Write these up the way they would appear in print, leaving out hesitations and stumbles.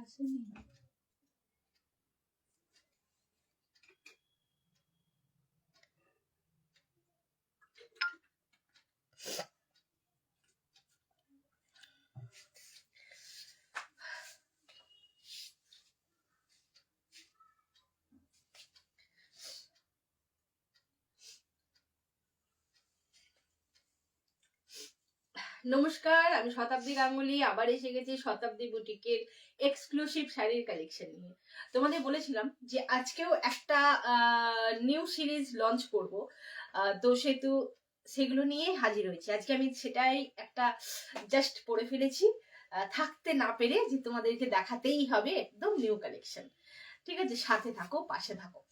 আসেনি। নমস্কার, আমি শতাব্দী গাঙ্গুলি আবার এসে গেছি শতাব্দী বুটিকের এক্সক্লুসিভ শাড়ির কালেকশন নিয়ে। তোমাদের বলেছিলাম যে আজকেও একটা নিউ সিরিজ লঞ্চ করব, তো সেগুলো নিয়ে হাজির হয়েছি। আজকে আমি সেটাই একটা জাস্ট পরে ফেলেছি, থাকতে না পেরে যে তোমাদেরকে দেখাতেই হবে একদম নিউ কালেকশন। ঠিক আছে, সাথে থাকো, পাশে থাকো।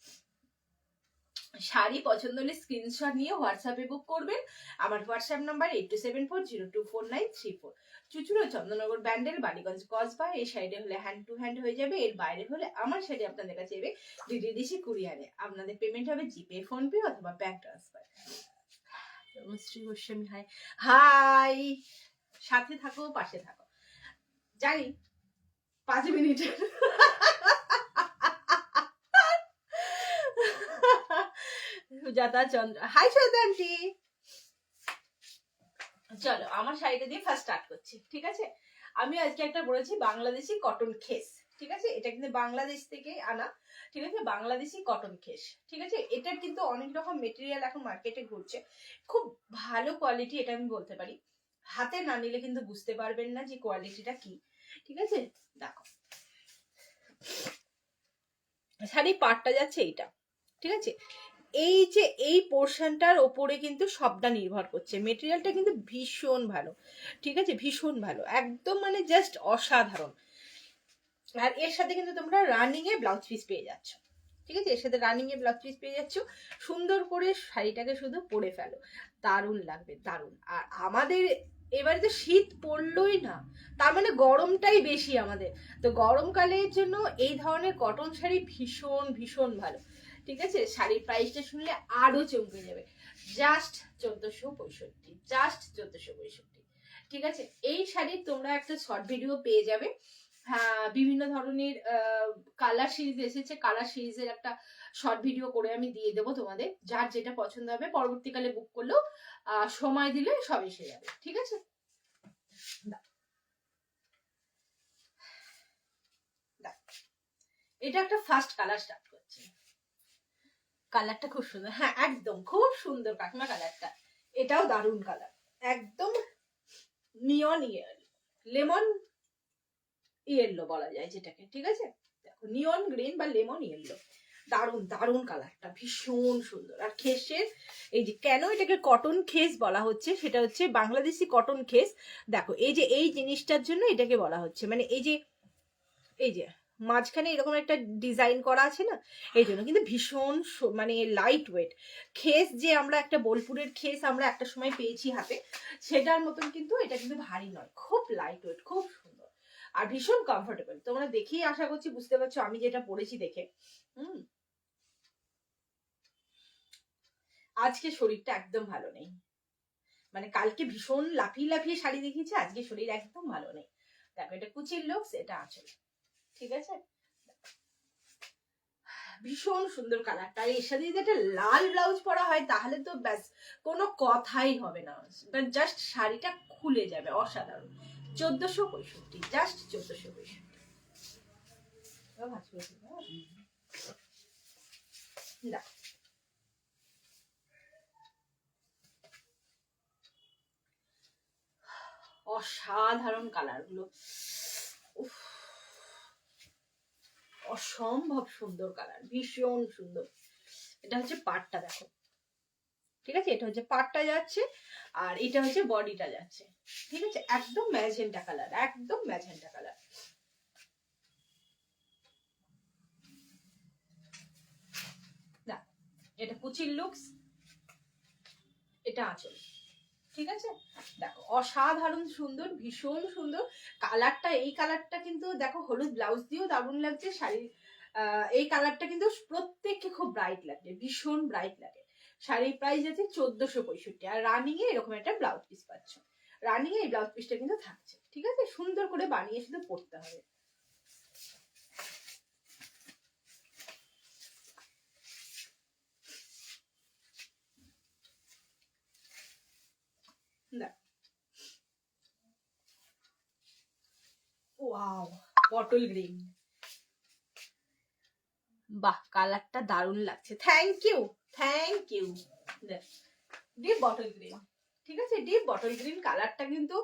শাড়ি পছন্দ হলে স্ক্রিনশট নিয়ে হোয়াটসঅ্যাপে বুক করবেন। আমার হোয়াটসঅ্যাপ নাম্বার 8274024934। চুচুড়ো চন্দ্রনগর ব্যান্ডেল, বালিগঞ্জ কসবা। এই সাইডে হলে হ্যান্ড টু হ্যান্ড হয়ে যাবে, এর বাইরে হলে আমার শাড়ি আপনাদের কাছে যাবে ডিডিডিসি কুরিয়ারে। আপনাদের পেমেন্ট হবে জিপে, ফোনপে অথবা bank transfer. Shri Goswami high high, সাথে থাকো, পাশে থাকো। জানি 5 মিনিটের সুজাতা চন্দ্র হাই শ্বেতা আন্টি। চলো আমার শাড়িটা দিয়ে ফার্স্ট স্টার্ট করছি। ঠিক আছে, আমি আজকে একটা বলেছি বাংলাদেশি কটন খেস। ঠিক আছে, এটা কিন্তু বাংলাদেশ থেকে আনা। ঠিক আছে, বাংলাদেশি কটন খেস। ঠিক আছে, এটার কিন্তু অনেক রকম মেটেরিয়াল এখন মার্কেটে ঘুরছে, খুব ভালো কোয়ালিটি, এটা আমি বলতে পারি। হাতে না নিলে কিন্তু বুঝতে পারবেন না যে কোয়ালিটিটা কি। ঠিক আছে, দেখো শাড়ি পাটটা যাচ্ছে এইটা। ঠিক আছে, এই যে এই পোর্শনটার ওপরে কিন্তু সবটা নির্ভর করছে। মেটেরিয়ালটা কিন্তু ভীষণ ভালো। ঠিক আছে, ভীষণ ভালো, একদম মানে জাস্ট অসাধারণ। আর এর সাথে কিন্তু তোমরা রানিং এ ব্লাউজ পিস পেয়ে যাচ্ছ। ঠিক আছে, এর সাথে রানিং এ ব্লাউজ পিস পেয়ে যাচ্ছ। সুন্দর করে শাড়িটাকে শুধু পরে ফেলো, দারুণ লাগবে, দারুণ। আর আমাদের এবারে তো শীত পড়লোই না, তার মানে গরমটাই বেশি আমাদের। তো গরমকালের জন্য এই ধরনের কটন শাড়ি ভীষণ ভীষণ ভালো। ঠিক আছে, শাড়ির প্রাইসটা শুনলে আরো চমকে যাবে, জাস্ট 1465, জাস্ট 1465। ঠিক আছে, এই শাড়ির তোমরা একটা শর্ট ভিডিও পেয়ে যাবে। হ্যাঁ, বিভিন্ন ধরনের কালার সিরিজ এসেছে, কালার সিরিজের একটা শর্ট ভিডিও করে আমি দিয়ে দেবো তোমাদের। যার যেটা পছন্দ হবে পরবর্তীকালে বুক করলেও সময় দিলে সব এসে যাবে। ঠিক আছে, এটা একটা ফার্স্ট কালার স্টার্ট করছে। কালারটা খুব সুন্দর, হ্যাঁ একদম খুব সুন্দর কাকিমা কালারটা। এটাও দারুণ কালার, একদম নিয়ন লেমন ইয়েলো বলা যায় যেটাকে। ঠিক আছে, দেখো নিয়ন গ্রিন বা লেমন ইয়েলো, দারুণ দারুণ কালারটা, ভীষণ সুন্দর। আর খেসের এই যে কেন এটাকে কটন খেস বলা হচ্ছে, সেটা হচ্ছে বাংলাদেশি কটন খেস। দেখো এই যে এই জিনিসটার জন্য এটাকে বলা হচ্ছে, মানে এই যে মাঝখানে এরকম একটা ডিজাইন করা আছে না, এই জন্য। কিন্তু ভীষণ মানে লাইট ওয়েট খেস, যে আমরা একটা বোলপুরের খেস আমরা একটা সময় পেয়েছি হাতে, সেটার মতন কিন্তু এটা কিন্তু ভারী নয়, খুব লাইট ওয়েট, খুব সুন্দর আর ভীষণ কমফোর্টেবল। তোমরা দেখেই আশা করছি বুঝতে পারছো আমি যেটা পরেছি দেখে। আজকে শরীরটা একদম ভালো নেই, মানে কালকে ভীষণ লাফিয়ে লাফিয়ে শাড়ি দেখিয়েছে, আজকে শরীর একদম ভালো নেই। দেখো এটা কুচির লুকস, এটা আঁচল। ঠিক আছে, ভীষণ সুন্দর কালারটা। এর সাথে যদি একটা লাল ব্লাউজ পরা হয় তাহলে তো ব্যাস কোনো কথাই হবে না, জাস্ট শাড়িটা খুলে যাবে, অসাধারণ। 1465, জাস্ট 1465। অসাধারণ কালার গুলো, অসম্ভব সুন্দর কালার, ভীষণ সুন্দর। এটা হচ্ছে পাটটা, দেখো। ঠিক আছে, এটা হচ্ছে পাটটা যাচ্ছে, আর এটা হচ্ছে বডিটা যাচ্ছে। ঠিক আছে, একদম ম্যাজেন্টা কালার, একদম ম্যাজেন্টা কালার। না, এটা কুচির লুকস, এটা আঁচল। ঠিক আছে, দেখো অসাধারণ সুন্দর, ভীষণ সুন্দর কালারটা। এই কালারটা কিন্তু দেখো হলুদ ব্লাউজ দিয়েও দারুণ লাগছে শাড়ি। এই কালারটা কিন্তু প্রত্যেককে খুব ব্রাইট লাগবে, ভীষণ ব্রাইট লাগে। শাড়ির প্রাইস আছে 1465, আর রানিং এ এরকম একটা ব্লাউজ পিস পাচ্ছ। রানিং এ এই ব্লাউজ পিসটা কিন্তু থাকছে। ঠিক আছে, সুন্দর করে বানিয়ে শুধু পরতে হবে। ওয়াও, বটল গ্রিন, বাহ কালারটা দারুণ লাগছে। Thank you, thank you. Deep bottle green, ঠিক আছে, ডিপ বটল গ্রিন কালারটা কিন্তু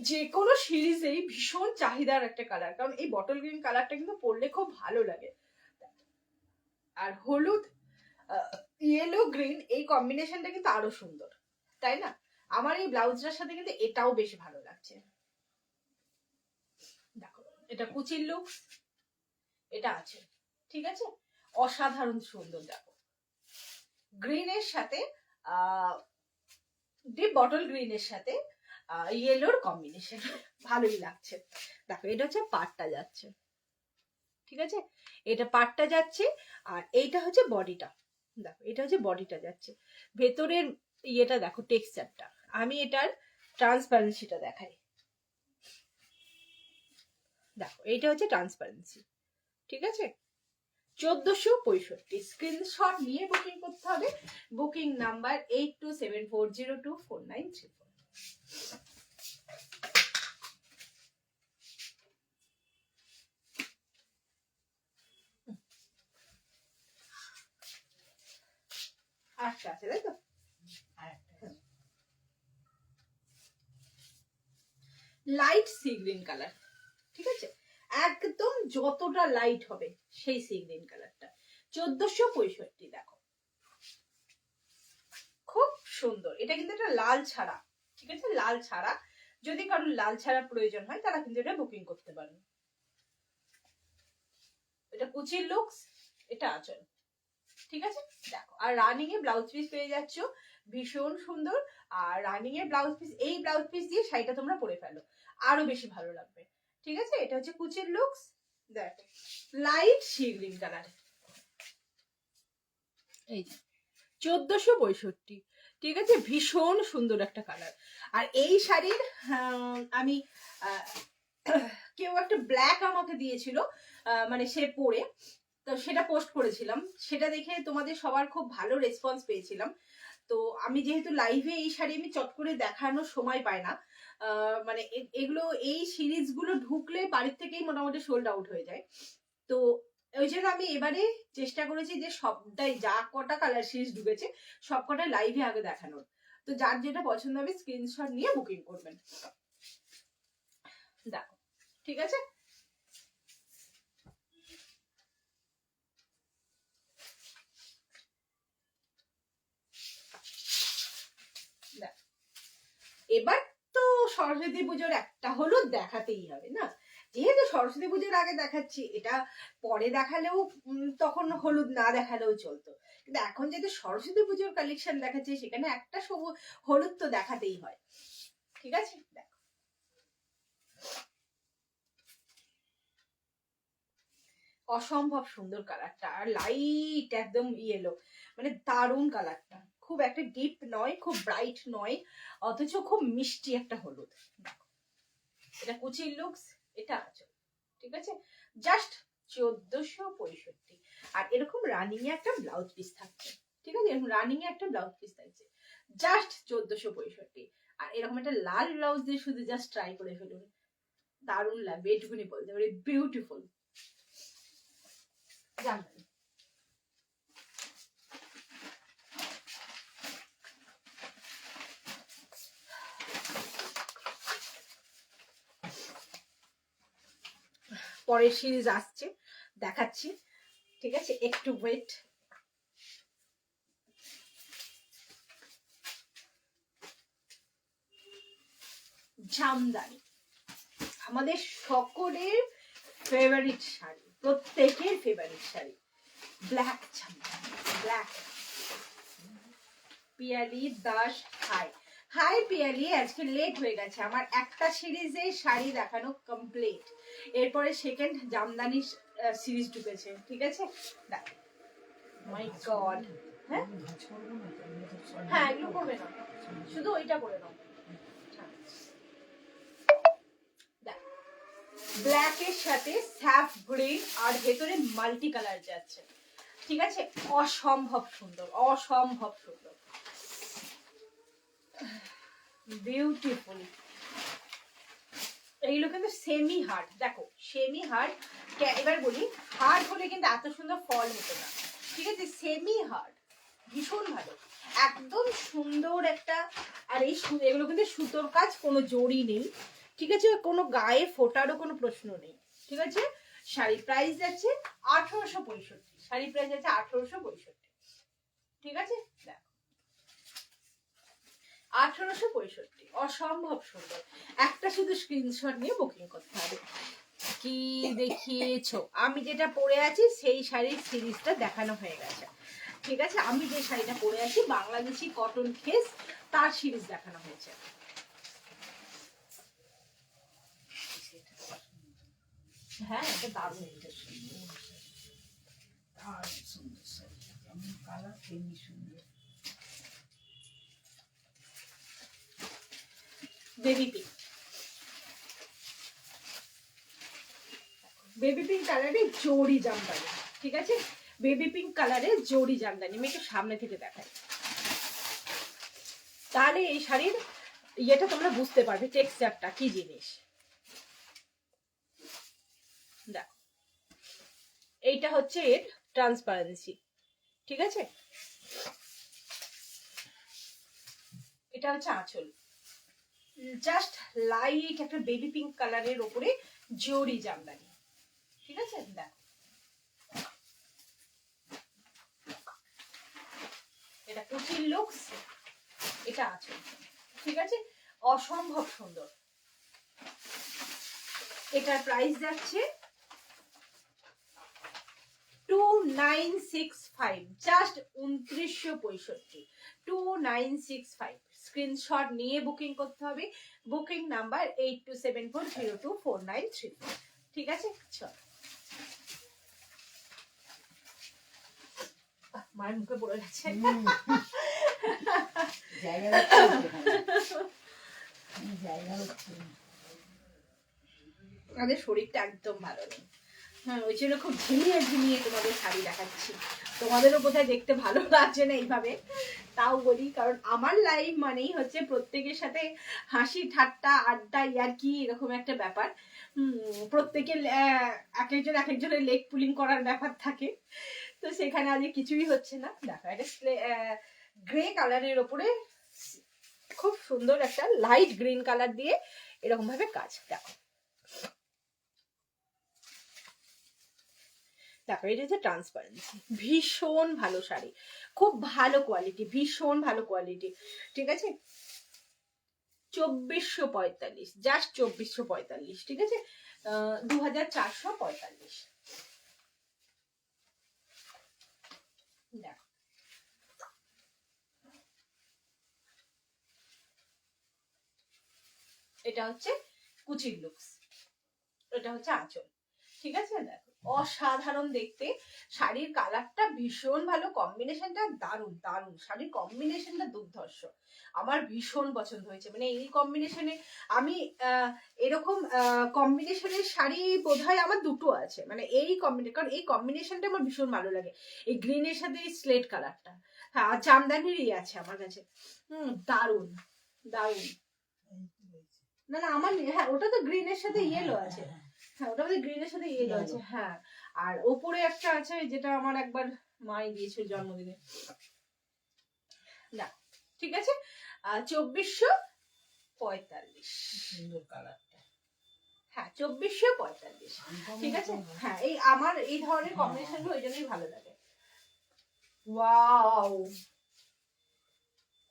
যে কোনো সিরিজেই ভীষণ চাহিদার একটা কালার, কারণ এই বটল গ্রিন কালারটা কিন্তু পরলে খুব ভালো লাগে। আর হলুদ ইয়েলো গ্রিন এই কম্বিনেশনটা কিন্তু আরো সুন্দর, তাই না? আমার এই ব্লাউজটার সাথে কিন্তু এটাও বেশ ভালো লাগছে। দেখো এটা কুচির লুক, এটা আছে, ঠিক আছে, অসাধারণ সুন্দর। দেখো গ্রিনের সাথে ডিপ বটল গ্রিনের সাথে ইয়েলোর কম্বিনেশন ভালোই লাগছে। দেখো এটা হচ্ছে পাটটা যাচ্ছে, ঠিক আছে, এটা পাটটা যাচ্ছে, আর এইটা হচ্ছে বডিটা। দেখো এটা হচ্ছে বডিটা যাচ্ছে, ভেতরের ইয়েটা দেখো টেক্সচারটা। আমি এটার ট্রান্সপারেন্সিটা দেখাই। দেখো এইটা হচ্ছে ট্রান্সপারেন্সি, ঠিক আছে। 1465 স্ক্রিনশট নিয়ে বুকিং করতে হবে। Booking number 8274024934। আচ্ছা আছে, তাই তো। লাইট সি গ্রিন কালার, ঠিক আছে, একদম যতটা লাইট হবে সেই সি গ্রিন কালারটা। 1465। দেখো খুব সুন্দর। এটা কিন্তু একটা লাল ছাড়া, ঠিক আছে, লাল ছাড়া। যদি কারোর লাল ছাড়া প্রয়োজন হয় তারা কিন্তু এটা বুকিং করতে পারেন। এটা কুচির লুকস, এটা আঁচল, ঠিক আছে। দেখো আর রানিং এ ব্লাউজ পিস পেয়ে যাচ্ছ, ভীষণ সুন্দর। আর রানিং এ ব্লাউজ পিস, এই ব্লাউজ পিস দিয়ে শাড়িটা তোমরা পরে ফেলো, আরো বেশি ভালো লাগবে, ঠিক আছে। এটা হচ্ছে কুচির লুকস, দেখ লাইট সি গ্রিন কালার, এই 1465, ঠিক আছে, ভীষণ সুন্দর একটা কালার। আর এই শাড়ির আমি কেউ একটা ব্ল্যাক আমাকে দিয়েছিল, মানে সে পরে, তো সেটা পোস্ট করেছিলাম, সেটা দেখে তোমাদের সবার খুব ভালো রেসপন্স পেয়েছিলাম। তো আমি যেহেতু লাইভে এই শাড়ি আমি চট করে দেখানোর সময় পাই না, মানে এগুলো এই সিরিজগুলো ঢুকলে বাড়ির থেকেই মোটামুটি সোল্ড আউট হয়ে যায়। তো ওই জন্য আমি এবারে চেষ্টা করেছি যে সবটাই, যা কটা কালার সিরিজ ঢুকেছে সব কটা লাইভে আগে দেখানোর। তো যার যেটা পছন্দ হবে স্ক্রিনশট নিয়ে বুকিং করবেন। দেখো ঠিক আছে, এবার তো সরস্বতী পুজোর একটা হলুদ দেখাতেই হবে না, যেহেতু সরস্বতী পুজোর আগে দেখাচ্ছি, এটা পরে দেখালেও তখন হলুদ না দেখালেও চলতো, কিন্তু এখন যেহেতু সরস্বতী পুজোর কালেকশন দেখাচ্ছি সেখানে একটা হলুদ তো দেখাতেই হয়, ঠিক আছে। দেখো অসম্ভব সুন্দর কালারটা, আর লাইট একদম ইয়েলো, মানে দারুণ কালারটা, খুব একটা ডিপ নয়, খুব ব্রাইট নয়, অথচ খুব মিষ্টি একটা হলুদ। দেখো এটা কুচির লুকস, এটা আছে, ঠিক আছে, জাস্ট 1465। আর এরকম রানিং এ একটা ব্লাউজ পিস থাকছে, ঠিক আছে, এরকম রানিং এ একটা ব্লাউজ পিস থাকছে, জাস্ট 1465। আর এরকম একটা লাল ব্লাউজ দিয়ে শুধু জাস্ট ট্রাই করে ফেলুন, দারুণ লাগবে, এটুকুনি বলতে পারি, বিউটিফুল। জানবেন পরের সিরিজ আসছে, দেখাচ্ছি, ঠিক আছে, একটু ওয়েট। জামদানি আমাদের সকলের ফেভারিট শাড়ি, প্রত্যেকের favourite sari, black Jamdani, black. Piyali Das, high high Piyali, আজকে লেট হয়ে গেছে, আমার একটা সিরিজে শাড়ি দেখানো কমপ্লিট, এরপরে সেকেন্ড জামদানি সিরিজ ঢুকেছে, ঠিক আছে। মাই গড, হ্যাঁ হ্যাঁ এগুলো করবে না, শুধু ওইটা করে নাও। ব্ল্যাক এর সাথে স্যাফ গ্রিন আর ভেতরে মাল্টি কালার যাচ্ছে, ঠিক আছে, অসম্ভব সুন্দর, অসম্ভব সুন্দর। বিউটিফুল। এইগুলো কিন্তু সেমি হার্ড, দেখো সেমি হার্ড। এবার বলি, হার্ড হলে কিন্তু এত সুন্দর ফল হতো না, ঠিক আছে? সেমি হার্ড, ভীষণ ভালো, একদম সুন্দর একটা। আর এই এগুলো কিন্তু সুতোর কাজ, কোনো জড়ি নেই, ঠিক আছে? কোনো গায়ে ফোটারও কোনো প্রশ্ন নেই, ঠিক আছে? শাড়ির প্রাইস যাচ্ছে 1865, শাড়ির প্রাইস যাচ্ছে 1865, ঠিক আছে? দেখো 1865, অসম্ভব সুন্দর। একটা শুধু স্ক্রিনশট নিয়ে বুকিং করতে হবে। কি দেখিয়েছো, আমি যেটা পরে আছি সেই শাড়ির সিরিজটা দেখানো হয়ে গেছে, ঠিক আছে? আমি যে শাড়িটা পরে আছি বাংলাদেশি কটন খেস, তার সিরিজ দেখানো হয়েছে। হ্যাঁ, এটা দারুণ, বেবি পিঙ্ক, বেবি পিঙ্ক কালারের জরি জামদানি, ঠিক আছে? বেবি পিঙ্ক কালারের জরি জামদানি, আমি একটু সামনে থেকে দেখাই, তাহলে এই শাড়ির ইয়েটা তোমরা বুঝতে পারবে টেক্সচারটা কি জিনিস। দেখো এইটা হচ্ছে এর ট্রান্সপারেন্সি, ঠিক আছে? এটা হচ্ছে আঁচল, জাস্ট লাইট একটা বেবি পিঙ্ক কালারের উপরে জরি জামদানি, ঠিক আছে? দেখো এটা কুচির লুকস, এটা আঁচল, ঠিক আছে? অসম্ভব সুন্দর। এটার প্রাইস যাচ্ছে 2965, জাস্ট 2965, 2965। স্ক্রিনশট নিয়ে বুকিং করতে হবে, বুকিং নাম্বার 8274024934, ঠিক আছে? চল, মায়ের মুখে পড়ে গেছে। আমাদের শরীরটা একদম ভালো নেই, হ্যাঁ, ওই জন্য খুব ঝিমিয়ে ঝিমিয়ে তোমাদের শাড়ি দেখাচ্ছি। তোমাদেরও বোধহয় দেখতে ভালো লাগছে না এইভাবে, তাও বলি, কারণ আমার লাইফ মানেই হচ্ছে প্রত্যেকের সাথে হাসি ঠাট্টা আড্ডা ইয়ার্কি, এরকম একটা ব্যাপার। প্রত্যেকের এক একজনের লেগ পুলিং করার ব্যাপার থাকে, তো সেখানে আজকে কিছুই হচ্ছে না। দেখো এটা গ্রে কালারের ওপরে খুব সুন্দর একটা লাইট গ্রিন কালার দিয়ে এরকম ভাবে কাজ। দেখো দেখো এটা হচ্ছে ট্রান্সপারেন্সি, ভীষণ ভালো শাড়ি, খুব ভালো কোয়ালিটি, ভীষণ ভালো কোয়ালিটি, ঠিক আছে? 2445, জাস্ট 2445, ঠিক আছে? 2445। দেখো এটা হচ্ছে কুচির লুকস, এটা হচ্ছে আঁচল, ঠিক আছে? দেখো অসাধারণ দেখতে, শাড়ির কালারটা ভীষণ ভালো, কম্বিনেশনটা দারুণ দারুণ, শাড়ির কম্বিনেশনটা দুর্ধর্ষ, আমার ভীষণ পছন্দ হয়েছে। মানে এই কম্বিনেশনে আমি এরকম কম্বিনেশনের শাড়ি বোধহয় আমার দুটো আছে, মানে এই কম্বিনেশন, কারণ এই কম্বিনেশনটা আমার ভীষণ ভালো লাগে, এই গ্রিনের সাথে এই স্লেট কালারটা। হ্যাঁ, জামদানিরই আছে আমার কাছে। দারুণ দারুণ। না না আমার নেই, হ্যাঁ ওটা তো গ্রিনের সাথে ইয়েলো আছে, হ্যাঁ ওটা আমাদের গ্রিনের সাথে ইয়েলো আছে, হ্যাঁ। আর ওপরে একটা আছে যেটা আমার একবার মাই দিয়েছিল জন্মদিনে, না ঠিক আছে। 2445, সুন্দর কালারটা, হ্যাঁ 2445, ঠিক আছে? হ্যাঁ এই আমার এই ধরনের কম্বিনেশন গুলো ওই জন্যই ভালো লাগে। ওয়াও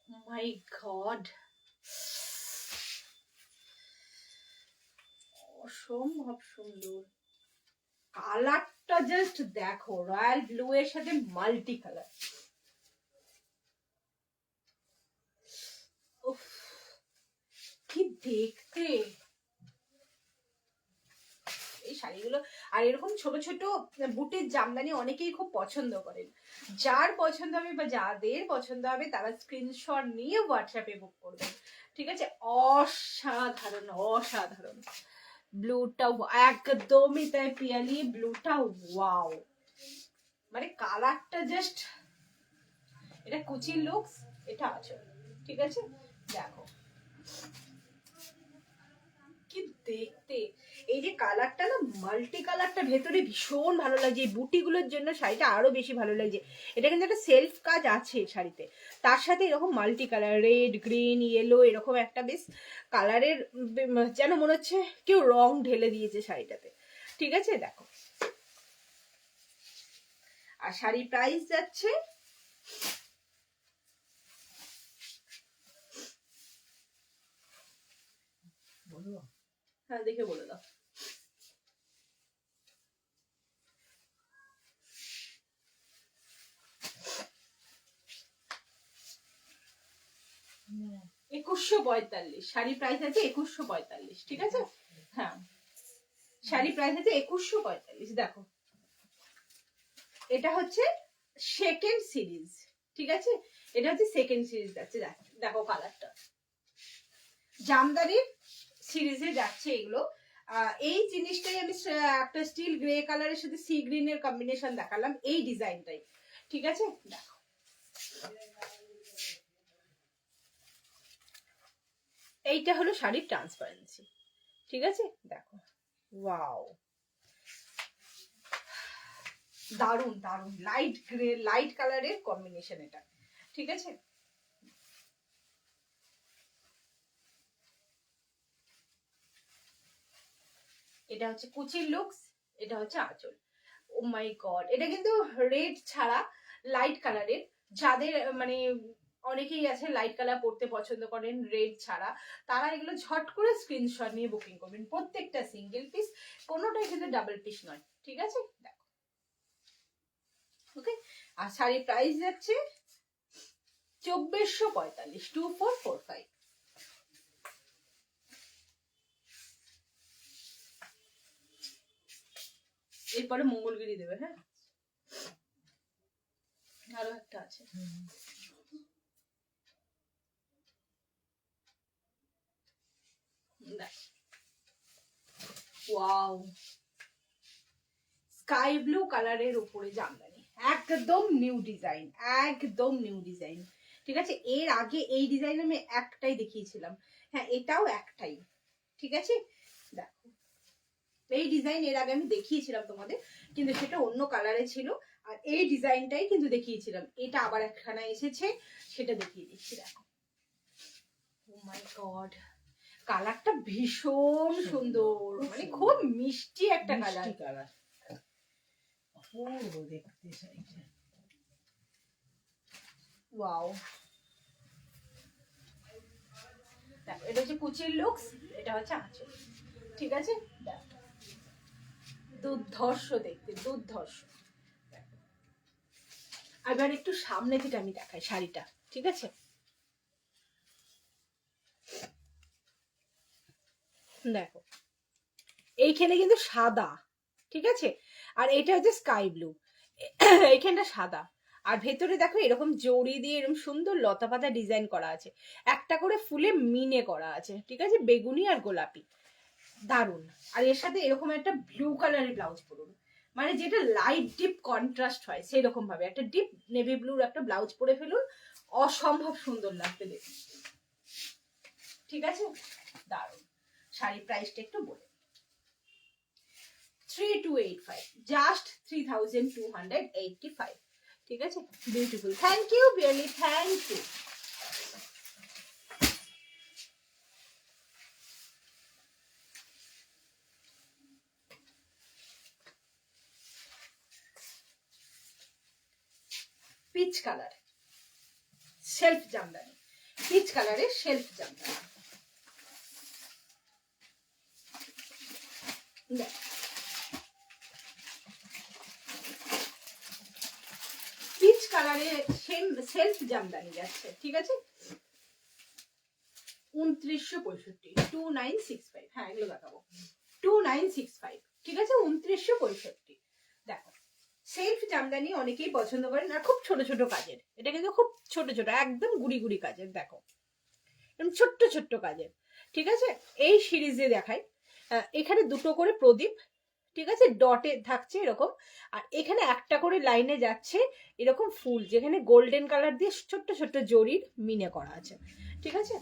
মাই গড, অসম্ভব সুন্দর কালারটা, জাস্ট দেখো রয়্যাল ব্লু এর সাথে মাল্টি কালার, কি দেখতে এই শাড়িগুলো। আর এরকম ছোট ছোট বুটির জামদানি অনেকেই খুব পছন্দ করেন, যার পছন্দ হবে বা যাদের পছন্দ হবে তারা স্ক্রিনশট নিয়ে হোয়াটসঅ্যাপে বুক করবেন, ঠিক আছে? অসাধারণ অসাধারণ, ব্লুটা একদমই তাই পিয়ালি, ব্লুটা ওয়াও, মানে কালারটা জাস্ট, এটা কুচির লুকস, এটা আছে, ঠিক আছে? দেখো কি দেখতে, এই যে কালারটা না, মাল্টি কালারটা ভেতরে ভীষণ ভালো লাগছে। এই বুটিগুলোর জন্য শাড়িটা আরো বেশি ভালো লাগছে। এটা কিন্তু একটা সেলফ কাজ আছে শাড়িতে, তার সাথে এরকম multi colour, red, green, yellow, এরকম একটা বেশ কালারের যেন মনে হচ্ছে কেউ রং ঢেলে দিয়েছে শাড়িটাতে। ঠিক আছে, দেখো। আর শাড়ির প্রাইস যাচ্ছে হ্যাঁ দেখে বলে দাও। $2145, শাড়ি প্রাইস আছে 2145। ঠিক আছে, হ্যাঁ শাড়ি প্রাইস আছে 2145। দেখো, এটা হচ্ছে সেকেন্ড সিরিজ। ঠিক আছে, এটা হচ্ছে সেকেন্ড সিরিজ যাচ্ছে। দেখো কালারটা জামদানির সিরিজে যাচ্ছে এগুলো। এই জিনিসটাই আমি একটা স্টিল গ্রে কালারের সাথে সি গ্রিনের কম্বিনেশন দেখালাম, এই ডিজাইনটাই। ঠিক আছে, দেখো এইটা হলো শাড়ির ট্রান্সপারেন্সি। ঠিক আছে, দেখো, ওয়াও, দারুন দারুন, লাইট গ্রে লাইট কালারের কম্বিনেশন এটা। ঠিক আছে, এটা হচ্ছে কুচির লুকস, এটা হচ্ছে আঁচল। ও মাই গড, এটা কিন্তু রেড ছাড়া লাইট কালারের, যাদের মানে অনেকেই আছে লাইট কালার পড়তে পছন্দ করেন রেড ছাড়া, তারা এগুলো ঝট করে স্ক্রিনশট নিয়ে বুকিং করবেন। প্রত্যেকটা সিঙ্গেল পিস, কোনোটাই কিন্তু ডাবল পিস নয়। ঠিক আছে, দেখো, ওকে। আর শাড়ির প্রাইস যাচ্ছে 2445, 2445। এরপরে মঙ্গলগিরি দেবে। হ্যাঁ, আরো একটা আছে। ওয়াও, স্কাই ব্লু কালারের উপরে জামদানি, একদম নিউ ডিজাইন, একদম নিউ ডিজাইন। ঠিক আছে, এর আগে এই ডিজাইন আমি একটাই দেখিয়েছিলাম, হ্যাঁ এটাও একটাই। ঠিক আছে, দেখো এই ডিজাইন এর আগে আমি দেখিয়েছিলাম তোমাদের, কিন্তু সেটা অন্য কালারে ছিল। আর এই ডিজাইনটাই কিন্তু দেখিয়েছিলাম, এটা আবার একখানা এসেছে, সেটা দেখিয়ে দিচ্ছি। দেখো, ও মাই গড, কালারটা ভীষণ সুন্দর, মানে খুব মিষ্টি একটা কালার। দেখতে শাড়িটা, ওয়াও, দেখো এটা হচ্ছে কুচির লুকস, এটা হচ্ছে আঁচল। ঠিক আছে, দেখো দুর্ধর্ষ দেখতে, দুর্ধর্ষ। এবার একটু সামনে থেকে আমি দেখাই শাড়িটা। ঠিক আছে, দেখো এইখানে কিন্তু সাদা। ঠিক আছে, আর এটা হচ্ছে স্কাই ব্লু, এইখানটা সাদা। আর ভেতরে দেখো এরকম জড়ি দিয়ে এরকম সুন্দর লতা পাতা ডিজাইন করা আছে, একটা করে ফুলে মিনে করা আছে। ঠিক আছে, বেগুনি আর গোলাপি, দারুন। আর এর সাথে এরকম একটা ব্লু কালারের ব্লাউজ পরুন, মানে যেটা লাইট ডিপ কন্ট্রাস্ট হয় সেরকম ভাবে একটা ডিপ নেভি ব্লুর একটা ব্লাউজ পরে ফেলুন, অসম্ভব সুন্দর লাগবে দেখুন। ঠিক আছে, দারুন। শাড়ির প্রাইসটা একটু বলে, 3285, জাস্ট 3285। ঠিক আছে, বিউটিফুল, থ্যাংক ইউ বিয়ারলি, thank you. Peach colour self jamdani, peach কালারের সেলফ জামদানি। পিচ কালারে সেলফ জামদানি যাচ্ছে। ঠিক আছে, 2965, 2965, হ্যাঁ এগুলো দেখাবো, 2965। ঠিক আছে, 2965। দেখো সেলফ জামদানি অনেকেই পছন্দ করেন, আর খুব ছোট ছোট কাজের, এটা কিন্তু খুব ছোট ছোট একদম গুড়ি গুড়ি কাজের। দেখো এরকম ছোট্ট ছোট্ট কাজের। ঠিক আছে, এই সিরিজে দেখাই, এখানে দুটো করে প্রদীপ, ঠিক আছে, ডটে থাকছে এরকম, আর এখানে একটা করে লাইনে যাচ্ছে এরকম ফুল, যেখানে গোল্ডেন কালার দিয়ে ছোট্ট ছোট্ট জরির মিনে করা আছে। ঠিক আছে,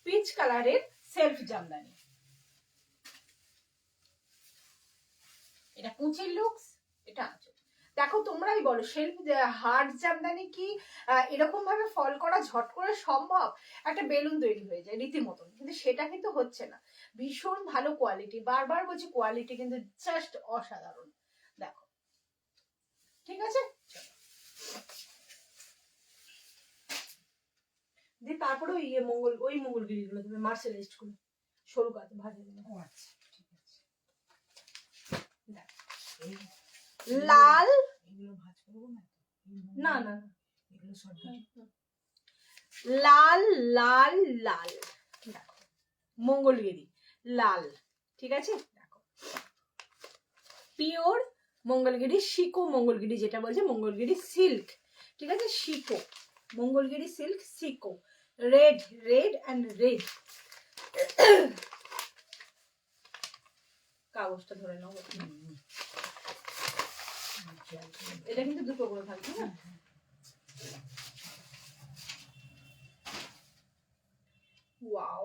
পিচ কালারের সেলফ জামদানি। এটা কুচির লুকস, এটা আঁচল। দেখো তোমরাই বলো সেলফ হার্ড জামদানি কি এরকম ভাবে ফল করা ঝট করে সম্ভব? একটা বেলুন তৈরি হয়ে যায় রীতিমতন, কিন্তু সেটা কিন্তু হচ্ছে না। ভীষণ ভালো কোয়ালিটি, বারবার বলছি কোয়ালিটি কিন্তু জাস্ট অসাধারণ। দেখো ঠিক আছে, দিয়ে তারপরে ওই মঙ্গলগিরি গুলো তুমি মার্শালাইজড গুলো সরু কাতে ভাজে দিলে। ও আচ্ছা ঠিক আছে। লাল এগুলো ভাজ করব না, না না এগুলো সব লাল লাল লাল। দেখো মঙ্গলগিরি লাল, ঠিক আছে। দেখো পিওর মঙ্গলগিরি, শিকো মঙ্গলগিরি যেটা বলছে, মঙ্গলগিরি সিল্ক, ঠিক আছে। Shikoh Mangalagiri silk, Shikoh red red and red. কাগজটা ধরে নাও, এটা কিন্তু দুটো করে থাকবে না। ওয়াও,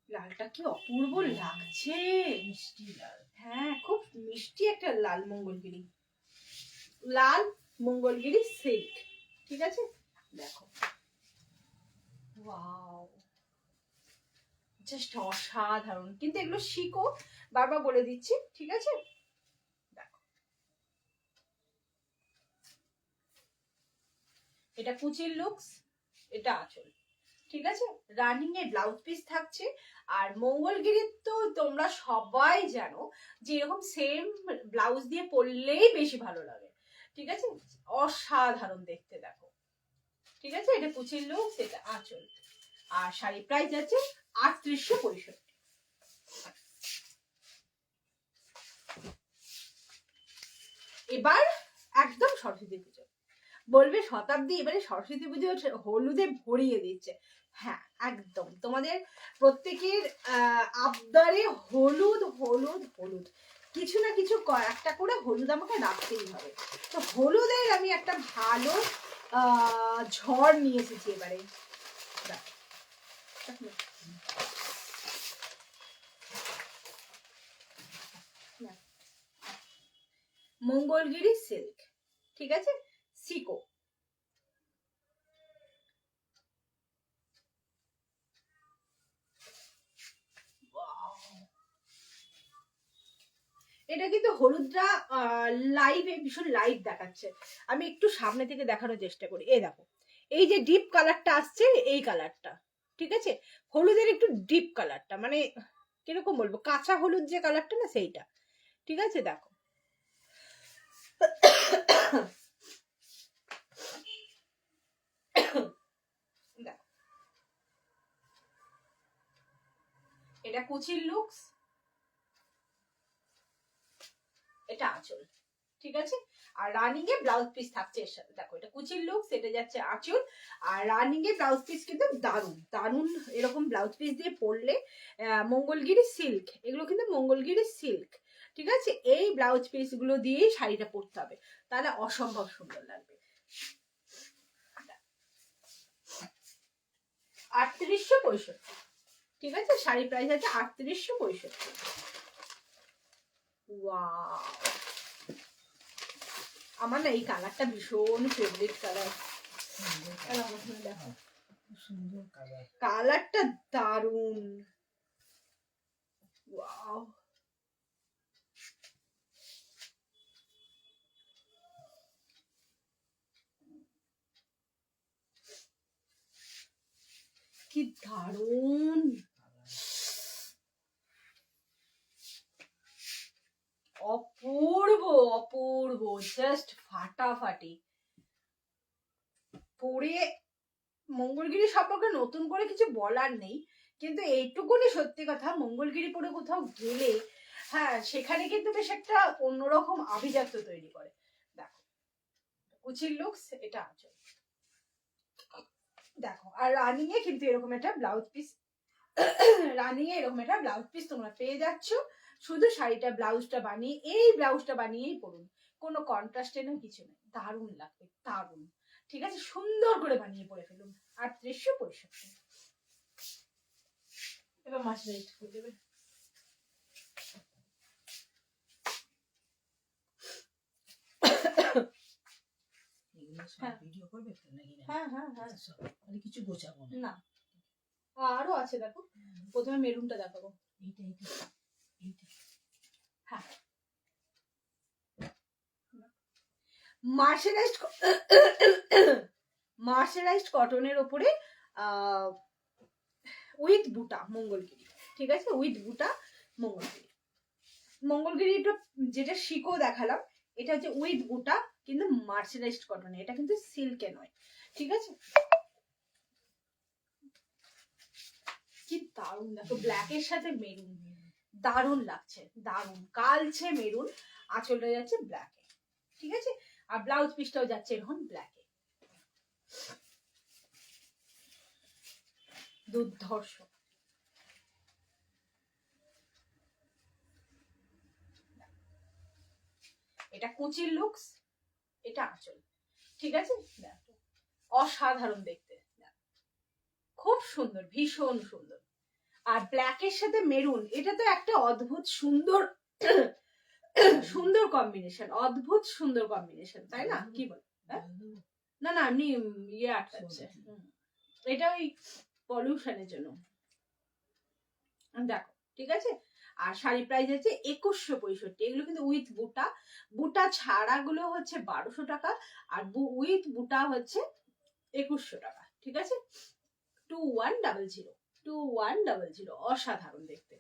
লালটা কি অপূর্ব লাগছে, মিষ্টি লাল। হ্যাঁ খুব মিষ্টি একটা লাল মঙ্গলগিরি, লাল মঙ্গলগিরি সিল্ক, ঠিক আছে। দেখো ওয়াও, জাস্ট অসাধারণ। কিন্তু এগুলো শিখো, বারবার বলে দিচ্ছি, ঠিক আছে। দেখো এটা কুচির লুকস, এটা আঁচল, ঠিক আছে। রানিং এ ব্লাউজ পিস থাকছে। আর মঙ্গলগিরির তো তোমরা সবাই জানো যে এরকম সেম ব্লাউজ দিয়ে পরলেই বেশি ভালো লাগে, ঠিক আছে। অসাধারণ দেখতে, দেখো ঠিক আছে। এটা কুচির লুকস, এটা আঁচল। আর শাড়ি প্রাইস আছে 3865। এবার একদম সরস্বতী পুজো, বলবে শতাব্দী এবারে সরস্বতী পুজো হলুদে ভরিয়ে দিচ্ছে। হ্যাঁ একদম, তোমাদের প্রত্যেকের আবদারে হলুদ হলুদ হলুদ, কিছু না কিছু একটা করে হলুদ আমাকে রাখতেই হবে। তো হলুদের আমি একটা ভালো ঝড় নিয়ে এসেছি এবারে। মঙ্গলগিরি সিল্ক, ঠিক আছে, সিকো। এটা কিন্তু হলুদটা লাইভে ভীষণ লাইট দেখাচ্ছে। আমি একটু সামনে থেকে দেখানোর চেষ্টা করি। এই দেখো, এই যে ডিপ কালারটা আসছে, এই কালারটা, ঠিক আছে। হলুদের একটু ডিপ কালারটা, মানে কিরকম বলবো, কাঁচা হলুদ যে কালারটা না, সেইটা, ঠিক আছে। দেখো এটা কুচির লুকস, এটা আঁচল, ঠিক আছে। আর রানিং এ ব্লাউজ পিস থাকছে এর সাথে। দেখো এটা কুচির লুকস, এটা যাচ্ছে আঁচল। আর রানিং এ ব্লাউজ পিস কিন্তু দারুন দারুন, এরকম ব্লাউজ পিস দিয়ে পরলে মঙ্গলগিরি সিল্ক, এগুলো কিন্তু মঙ্গলগিরি সিল্ক, ঠিক আছে। এই ব্লাউজ পিস গুলো দিয়েই শাড়িটা পরতে হবে, তাহলে অসম্ভব সুন্দর লাগবে। 3865, ঠিক আছে। শাড়ি প্রাইস আছে 3865। ওয়াও, আমার না এই কালারটা ভীষণ ফেভারিট কালার। দেখো সুন্দর কালার, কালারটা দারুন। ওয়াও, কি দারুন, অপূর্ব অপূর্ব, জাস্ট ফাটাফাটি। পরে মঙ্গলগিরি সম্পর্কে নতুন করে কিছু বলার নেই, কিন্তু এইটুকুনি সত্যি কথা, মঙ্গলগিরি পরে কোথাও গেলে হ্যাঁ সেখানে কিন্তু বেশ একটা অন্যরকম আভিজাত্য তৈরি করে। দেখো কুচির লুকস, এটা আছে। দেখো আর রানিং এ কিন্তু এরকম একটা ব্লাউজ পিস, রানিং এ এরকম একটা ব্লাউজ পিস তোমরা পেয়ে যাচ্ছ। শুধু শাড়িটা ব্লাউজটা বানিয়ে, এই ব্লাউজটা বানিয়েই পরুন, কোনো কন্ট্রাস্টে নেই, কিছু নেই, দারুণ লাগবে দারুণ, ঠিক আছে। সুন্দর করে বানিয়ে পরে ফেলুন। 3865। এবার ময়শ্চারাইজড করে দেবে। কিছু গোছাবো না, আরো আছে দেখো। প্রথমে মেরুনটা দেখাবো। হ্যাঁ, মার্শারাইজড কটনের ওপরে উইথ বুটা মঙ্গলগিরি, ঠিক আছে, উইথ বুটা মঙ্গলগিরি। মঙ্গলগিরিটা যেটা শিকো দেখালাম, এটা হচ্ছে উইথ বুটা, কিন্তু মার্শারাইজড কটনে, এটা কিন্তু সিল্কে নয়, ঠিক আছে। কি দারুণ দেখো, ব্ল্যাকের সাথে মেরুন, দারুণ লাগছে, দারুণ কালছে মেরুন, আঁচলটা যাচ্ছে ব্ল্যাকে, ঠিক আছে, আর ব্লাউজ পিসটাও যাচ্ছে এখন ব্ল্যাকে। দুর্ধর্ষ। এটা কুচির লুকস, এটা আঁচল, ঠিক আছে। দেখো অসাধারণ দেখতে, খুব সুন্দর, ভীষণ সুন্দর। আর ব্ল্যাকের সাথে মেরুন, এটা তো একটা অদ্ভুত সুন্দর সুন্দর কম্বিনেশন, অদ্ভুত সুন্দর কম্বিনেশন, তাই না? কি বল? না না, এমনি ইয়ে আটকাচ্ছে, এটা ওই পলিউশনের জন্য। দেখো, ঠিক আছে। আর শাড়ি প্রাইস আছে 2165। এগুলো কিন্তু উইথ বুটা, বুটা ছাড়া গুলো হচ্ছে 1200 টাকা, আর উইথ বুটা হচ্ছে 2100 টাকা, ঠিক আছে। 2100 অসাধারণ দেখতে।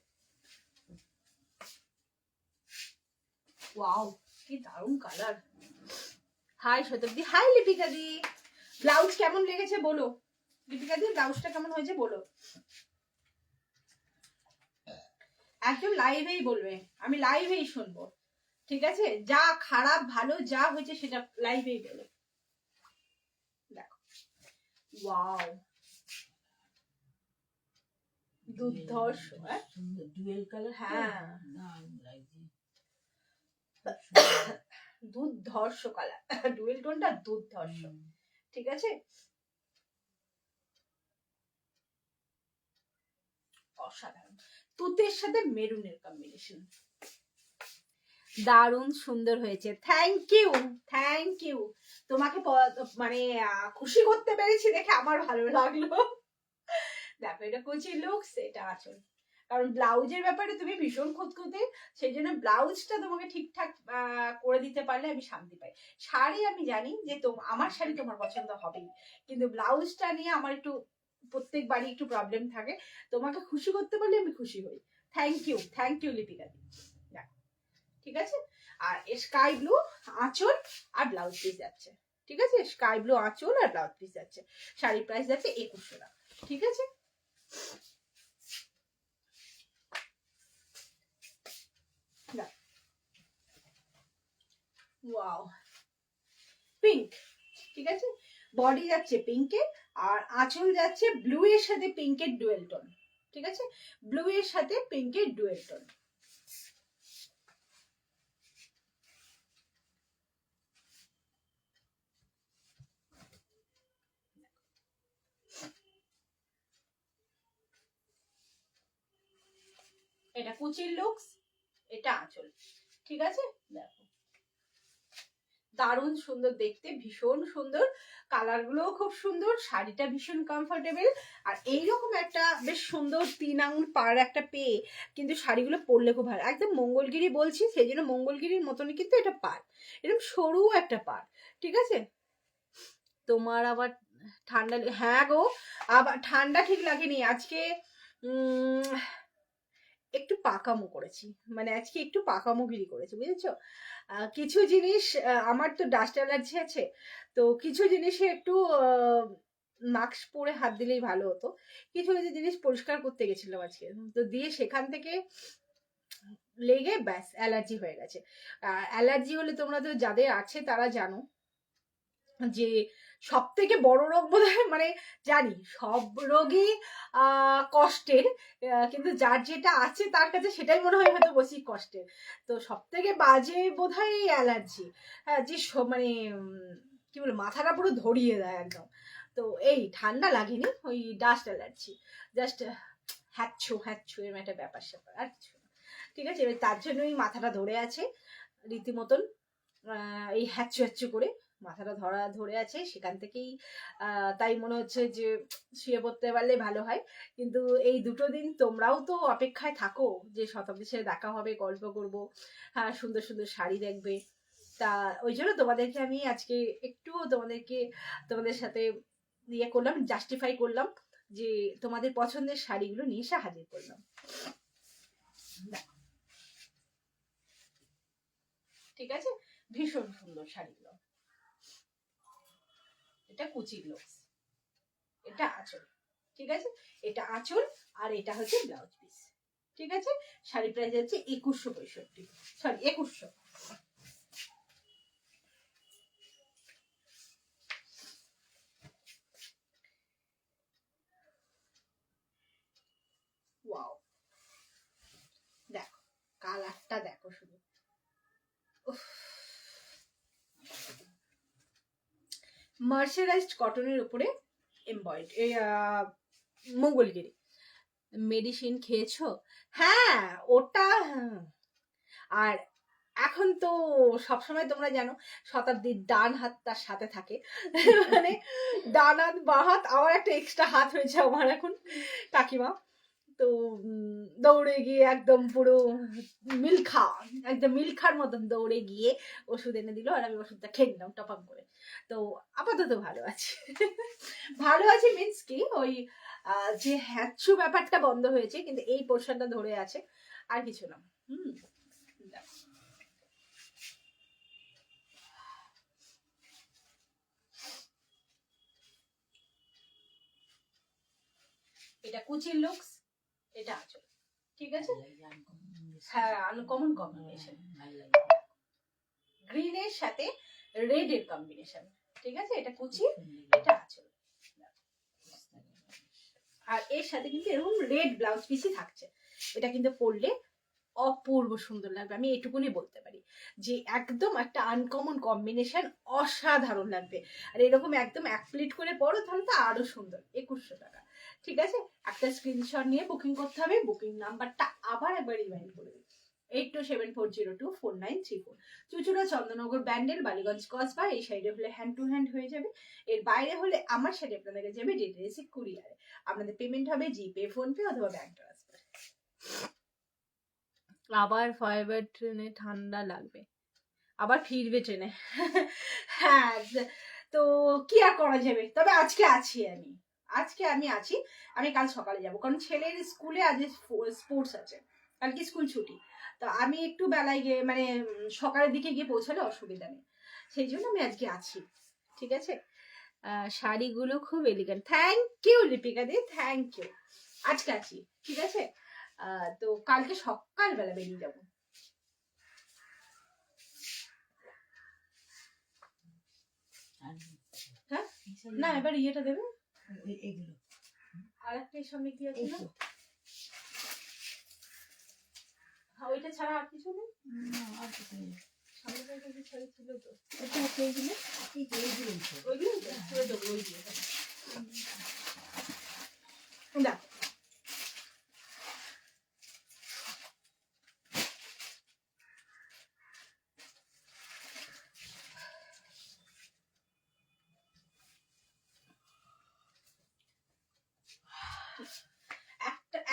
ওয়াও, কি দারুণ কালার। হাই শতাব্দী, হাই লিপিকা দি। ব্লাউজ কেমন লেগেছে বলো লিপিকা দি, ব্লাউজটা কেমন হয়েছে বলো। একদম লাইভেই বলবে, আমি লাইভেই শুনবো, ঠিক আছে। যা খারাপ ভালো যা হয়েছে সেটা লাইভেই বলো। দেখো, ওয়াও, দুর্ধর্ষ, ডুয়েল কালার, হ্যাঁ, দুর্ধর্ষ কালার, ডুয়েল টোনটা দুর্ধর্ষ, ঠিক আছে। অসাধারণ, তুতের সাথে মেরুনের কম্বিনেশন দারুণ সুন্দর হয়েছে। Thank you, thank you. তোমাকে মানে খুশি করতে পেরেছি দেখে আমার ভালো লাগলো। দেখো, এটা কুচি লুকস, এটা আঁচল। কারণ ব্লাউজের ব্যাপারে তুমি ভীষণ খুঁতখুঁতে, সেই জন্য ব্লাউজটা তোমাকে ঠিকঠাক করে দিতে পারলে আমি শান্তি পাই। শাড়ি আমি জানি যে আমার শাড়ি তোমার পছন্দ হবেই, কিন্তু ব্লাউজটা নিয়ে আমার একটু প্রত্যেকবারই একটু প্রবলেম থাকে। তোমাকে খুশি করতে পারলে আমি খুশি হই। থ্যাংক ইউ লিপিকা দি। ঠিক আছে। আর স্কাই ব্লু আঁচল আর ব্লাউজ পিস যাচ্ছে, ঠিক আছে। স্কাই ব্লু আঁচল আর ব্লাউজ পিস যাচ্ছে। শাড়ি প্রাইস যাচ্ছে 2100 টাকা, ঠিক আছে। ওয়াও, পিঙ্ক, ঠিক আছে। বডি যাচ্ছে পিঙ্কে, আর আঁচল যাচ্ছে ব্লু এর সাথে পিঙ্কের ডুয়েল টোন, ঠিক আছে। ব্লু এর সাথে পিঙ্কের ডুয়েল টোন। এটা কুচির লুকস, এটা আঁচল, ঠিক আছে। দেখো, দারুণ সুন্দর দেখতে, ভীষণ সুন্দর, কালার গুলোও খুব সুন্দর, শাড়িটা ভীষণ কমফোর্টেবল। আর এইরকম একটা বেশ সুন্দর 3 আঙুল পার একটা পেয়ে কিন্তু শাড়িগুলো পরলে খুব ভালো। একদম মঙ্গলগিরি বলছি, সেই জন্য মঙ্গলগিরির মতনই কিন্তু এটা পার, এরকম সরু একটা পার, ঠিক আছে। তোমার আবার ঠান্ডা, হ্যাঁ গো, আবার ঠান্ডা ঠিক লাগেনি আজকে। একটু পাকামো করেছি, মানে আজকে একটু পাকামোগিরি করেছি, বুঝেছো। কিছু জিনিস, আমার তো ডাস্ট অ্যালার্জি আছে, তো কিছু জিনিসে একটু মাস্ক পরে হাত দিলেই ভালো হতো। কিছু কিছু জিনিস পরিষ্কার করতে গেছিলাম আজকে, তো দিয়ে সেখান থেকে লেগে ব্যাস অ্যালার্জি হয়ে গেছে। অ্যালার্জি হলে তোমরা তো যাদের আছে তারা জানো যে সব থেকে বড় রোগ বোধহয়, মানে জানি সব রোগই কষ্টের, কিন্তু যার যেটা আছে তার কাছে সেটাই মনে হয় হয়তো বেশি কষ্টের। তো সব থেকে বাজে বোধহয় অ্যালার্জি, হ্যাঁ, যে মানে কি বলে মাথাটা পুরো ধরিয়ে দেয় একদম। তো এই ঠান্ডা লাগেনি, ওই ডাস্ট অ্যালার্জি জাস্ট হ্যাচ্ছো হ্যাচ্ছো এরকম একটা ব্যাপার স্যাপার, আর কিছু না। ঠিক আছে, এবার তার জন্যই মাথাটা ধরে আছে রীতিমতন, এই হ্যাচ্ছু হ্যাচ্ছু করে মাথাটা ধরে আছে, সেখান থেকেই তাই মনে হচ্ছে যে শুয়ে পড়তে পারলে ভালো হয়। কিন্তু এই দুটো দিন তোমরাও তো অপেক্ষায় থাকো যে শতাব্দীর সাথে দেখা হবে, গল্প করব, হ্যাঁ সুন্দর সুন্দর শাড়ি দেখবে। তা ওই জন্য তোমাদেরকে আমি আজকে একটু তোমাদের সাথে ইয়ে করলাম, জাস্টিফাই করলাম যে তোমাদের পছন্দের শাড়িগুলো নিয়ে এসে হাজির করলাম। ঠিক আছে, ভীষণ সুন্দর শাড়িগুলো। এটা কুচির লুকস, এটা আঁচল। ঠিক আছে, এটা আঁচল আর এটা হচ্ছে ব্লাউজ পিস। ঠিক আছে, শাড়ি প্রাইস হচ্ছে 2165, সরি 2100। ওয়াও, দেখো কালারটা দেখো শুধু, মার্সারাইজড কটনের উপরে এমব্রয়ডারি, এই মঙ্গলগিরি। মেডিসিন খেয়েছো? হ্যাঁ ওটা, আর এখন তো সবসময় তোমরা জানো শতাব্দীর ডান হাত তার সাথে থাকে, মানে ডান হাত বাঁ হাত, আমার একটা এক্সট্রা হাত হয়েছে আমার এখন, কাকিমা তো দৌড়ে গিয়ে একদম পুরো মিল্খার মতন দৌড়ে গিয়ে ওষুধ এনে দিল, আর আমি ওষুধটা খেয়ে নিলাম টপাক করে। তো আপাতত ভালো আছি। ভালো আছি মিন্স কি, ওই যে হ্যাচ্ছু ব্যাপারটা বন্ধ হয়েছে, কিন্তু এই পোর্শনটা ধরে আছে, আর কিছু না। এটা কুচির লুকস, এটা আঁচল। ঠিক আছে, হ্যাঁ আনকমন কম্বিনেশন, গ্রিনের সাথে রেড এর কম্বিনেশন। ঠিক আছে, এটা কুচি, এটা আঁচল, আর এর সাথে কিন্তু এরকম রেড ব্লাউজ পিসই থাকছে। এটা কিন্তু পরলে অপূর্ব সুন্দর লাগবে, আমি এটুকুনি বলতে পারি যে একদম একটা আনকমন কম্বিনেশন, অসাধারণ লাগবে। আর এরকম একদম এক প্লেট করে পরো তাহলে তো আরো সুন্দর। 2100 টাকা। ঠিক আছে, একটা স্ক্রিনশট নিয়ে বুকিং করতে হবে। বুকিং নাম্বারটা আবার একবার রিমাইন্ড করে দিই, 8274024934। চুচুড়া চন্দ্রনগর ব্যান্ডেল, বালিগঞ্জ কসবা। এই সাইডে হলে হ্যান্ড টু হ্যান্ড হয়ে যাবে, এর বাইরে হলে আমার সাইডে আপনাদের যাবে ডিটেলসে কুরিয়ারে। আপনাদের পেমেন্ট হবে জিপে, ফোনপে অথবা ব্যাংক ট্রান্সফার। আবার ফাইবার ট্রেনে ঠান্ডা লাগবে, আবার ফিরবে ট্রেনে। হ্যাঁ, তো কি আর করা যাবে, তবে আজকে আমি আছি। আমি কাল সকালে যাব, কারণ ছেলের স্কুলে আজ স্পোর্টস আছে, কালকে স্কুল ছুটি। তো আমি একটু বেলায় গিয়ে মানে সকালের দিকে গিয়ে পৌঁছালে অসুবিধা নেই, সেই জন্য আমি আজকে আছি। ঠিক আছে, শাড়িগুলো খুব এলিগেন্ট, থ্যাংক ইউ লিপিকা দি, থ্যাংক ইউ। আজকে আছি, ঠিক আছে। তো কালকে সকালবেলা বেরিয়ে যাবো। হ্যাঁ না, এবার ইয়েটা দেবে, এগুলো আর একটা সঙ্গে কি আছে না, ওইটা ছাড়া আর কিছু নেই। আর কিছু নেই, সামনে থেকে শাড়ি ছিল তো, এটা হচ্ছে এইগুলো, ওইগুলো ছেড়ে দেবো, ওইগুলো দেখো।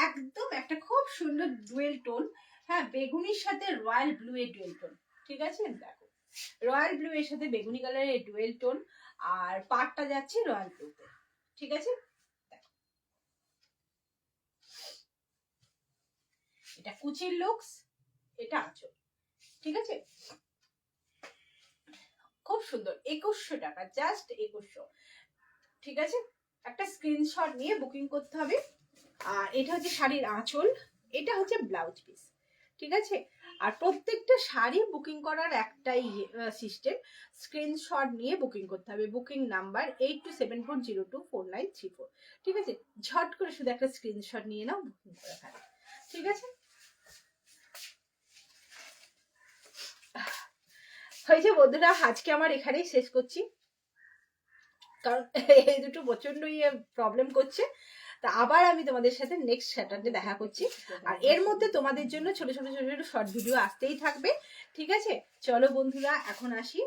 একদম একটা খুব সুন্দর ডুয়েল টোন, হ্যাঁ বেগুনির সাথে রয়্যাল ব্লু এর ডুয়েল টোন। ঠিক আছে, দেখো রয়্যাল ব্লু এর সাথে বেগুনি কালারের ডুয়েল টোন, আর পাটটা যাচ্ছে রয়্যাল ব্লুতে। ঠিক আছে, এটা কুচির লুকস, এটা আঁচল। ঠিক আছে, খুব সুন্দর, 2100 টাকা, জাস্ট 2100। ঠিক আছে, একটা স্ক্রিনশট নিয়ে বুকিং করতে হবে। আর এটা হচ্ছে শাড়ির আঁচল, এটা হচ্ছে ব্লাউজ পিস। ঠিক আছে, আর প্রত্যেকটা শাড়ি বুকিং করার একটাই সিস্টেম, স্ক্রিনশট নিয়ে বুকিং করতে হবে। Booking number 8274024934। ঠিক আছে, ঝট করে শুধু একটা স্ক্রিনশট নিয়ে নাও, বুকিং করে ফেলো। ঠিক আছে, হয়েছে বন্ধুরা, আজকে আমার এখানেই শেষ করছি, কারণ এই দুটো প্রচন্ড প্রবলেম করছে। তা আবার আমি তোমাদের সাথে নেক্সট স্যাটারডে দেখা করছি। আর এর মধ্যে তোমাদের জন্য ছোট ছোট ছোট ছোট শর্ট ভিডিও আসতেই থাকবে, ঠিক আছে? চলো বন্ধুরা, এখন আসি।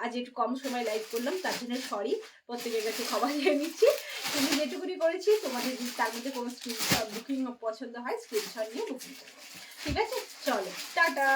আজ একটু কম সময় লাইভ করলাম, তার জন্য সরি, প্রত্যেকের কাছে ক্ষমা চেয়ে নিচ্ছি। কিন্তু যেটুকুনি করেছি, তোমাদের যদি তার মধ্যে কোনো স্ক্রিনশট বুকিং পছন্দ হয়, স্ক্রিনশট নিয়ে বুকিং করবো, ঠিক আছে? চলো, টাটা।